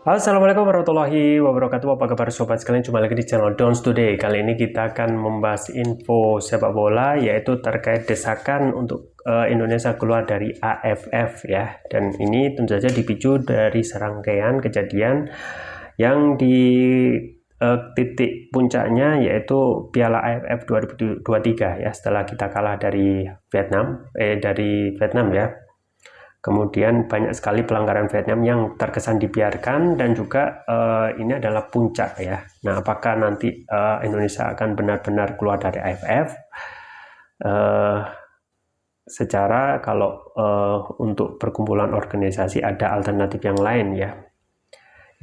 Assalamualaikum warahmatullahi wabarakatuh. Apa kabar sobat sekalian? Jumpa lagi di channel Dons Today. Kali ini kita akan membahas info sepak bola, yaitu terkait desakan untuk Indonesia keluar dari AFF ya. Dan ini tentu saja dipicu dari serangkaian kejadian yang di titik puncaknya yaitu Piala AFF 2023 ya, setelah kita kalah dari Vietnam ya. Kemudian banyak sekali pelanggaran Vietnam yang terkesan dibiarkan, dan juga ini adalah puncak ya. Nah, apakah nanti Indonesia akan benar-benar keluar dari AFF? Secara kalau untuk perkumpulan organisasi ada alternatif yang lain ya,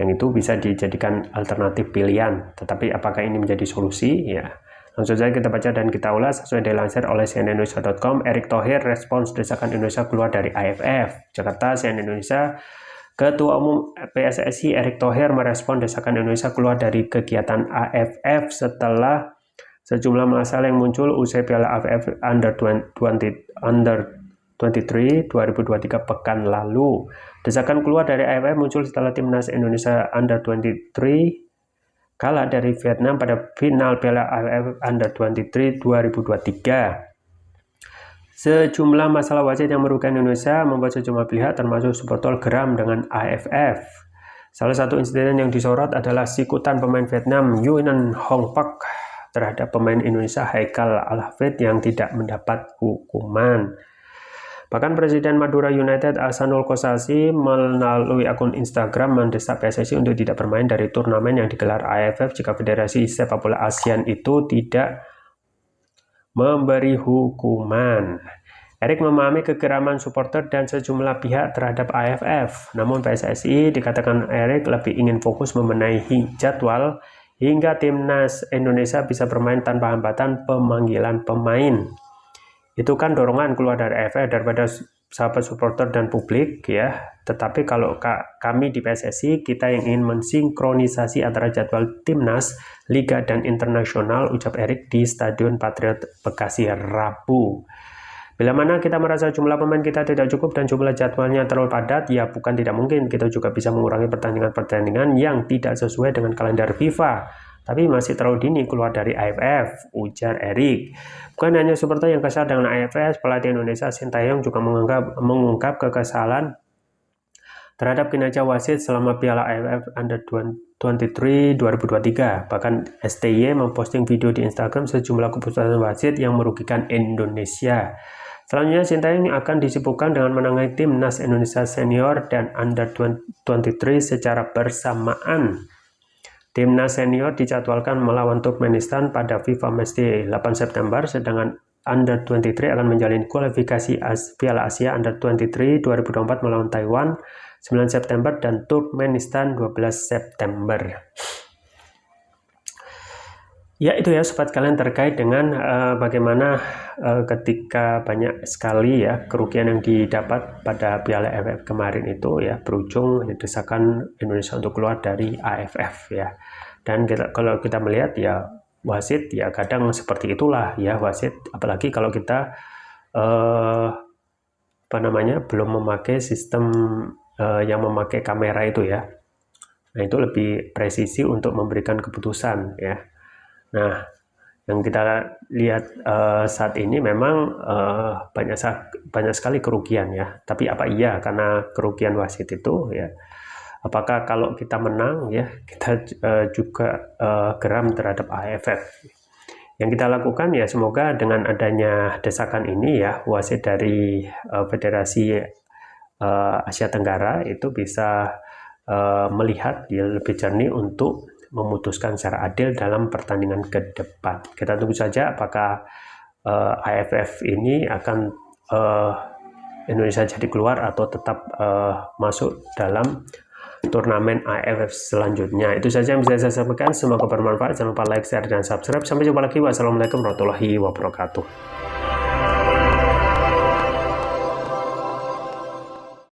yang itu bisa dijadikan alternatif pilihan. Tetapi apakah ini menjadi solusi ya? Langsung saja kita baca dan kita ulas. Sesuai dilansir oleh cnnindonesia.com, Erick Thohir respons desakan Indonesia keluar dari AFF. Jakarta, CNN Indonesia. Ketua Umum PSSI Erick Thohir merespon desakan Indonesia keluar dari kegiatan AFF setelah sejumlah masalah yang muncul usai Piala AFF Under 23 2023 pekan lalu. Desakan keluar dari AFF muncul setelah timnas Indonesia Under 23 kalah dari Vietnam pada final Piala AFF Under 23 2023. Sejumlah masalah wasit yang merugikan Indonesia membuat sejumlah pihak termasuk supporter geram dengan AFF. Salah satu insiden yang disorot adalah sikutan pemain Vietnam Nguyen Hong Pak terhadap pemain Indonesia Haikal Al-Hafid yang tidak mendapat hukuman. Bahkan Presiden Madura United Ahsanul Kossasi melalui akun Instagram mendesak PSSI untuk tidak bermain dari turnamen yang digelar AFF jika Federasi Sepak Bola ASEAN itu tidak memberi hukuman. Erick memahami kegeraman supporter dan sejumlah pihak terhadap AFF. Namun PSSI, dikatakan Erick, lebih ingin fokus membenahi jadwal hingga timnas Indonesia bisa bermain tanpa hambatan pemanggilan pemain. Itu kan dorongan keluar dari AFF daripada sahabat supporter dan publik ya. Tetapi kalau kami di PSSI, kita yang ingin mensinkronisasi antara jadwal timnas, liga dan internasional, ucap Erick di Stadion Patriot Bekasi Rabu. Bila mana kita merasa jumlah pemain kita tidak cukup dan jumlah jadwalnya terlalu padat, ya bukan tidak mungkin kita juga bisa mengurangi pertandingan-pertandingan yang tidak sesuai dengan kalender FIFA. Tapi masih terlalu dini keluar dari AFF, ujar Erick. Bukan hanya supporter yang kesal dengan AFF, pelatih Indonesia Sintayong juga mengungkap kekesalan terhadap kinerja wasit selama Piala AFF Under 23 2023. Bahkan STY memposting video di Instagram sejumlah keputusan wasit yang merugikan Indonesia. Selanjutnya, Sintayong akan disibukkan dengan menangani timnas Indonesia senior dan Under 23 secara bersamaan. Timnas senior dijadwalkan melawan Turkmenistan pada FIFA Matchday 8 September, sedangkan Under 23 akan menjalin kualifikasi Piala Asia Under 23 2024 melawan Taiwan 9 September dan Turkmenistan 12 September. Ya, itu ya sobat kalian terkait dengan bagaimana ketika banyak sekali ya kerugian yang didapat pada Piala AFF kemarin itu ya berujung desakan Indonesia untuk keluar dari AFF ya. Dan kalau kita melihat ya wasit ya kadang seperti itulah ya wasit, apalagi kalau kita belum memakai sistem yang memakai kamera itu ya. Nah, itu lebih presisi untuk memberikan keputusan ya. Nah, yang kita lihat saat ini memang banyak sekali kerugian ya. Tapi apa iya karena kerugian wasit itu ya? Apakah kalau kita menang ya kita juga geram terhadap AFF? Yang kita lakukan ya semoga dengan adanya desakan ini ya wasit dari Federasi Asia Tenggara itu bisa melihat ya lebih jernih untuk memutuskan secara adil dalam pertandingan ke depan. Kita tunggu saja apakah AFF ini akan Indonesia jadi keluar atau tetap masuk dalam turnamen AFF selanjutnya. Itu saja yang bisa saya sampaikan. Semoga bermanfaat. Jangan lupa like, share, dan subscribe. Sampai jumpa lagi. Wassalamualaikum warahmatullahi wabarakatuh.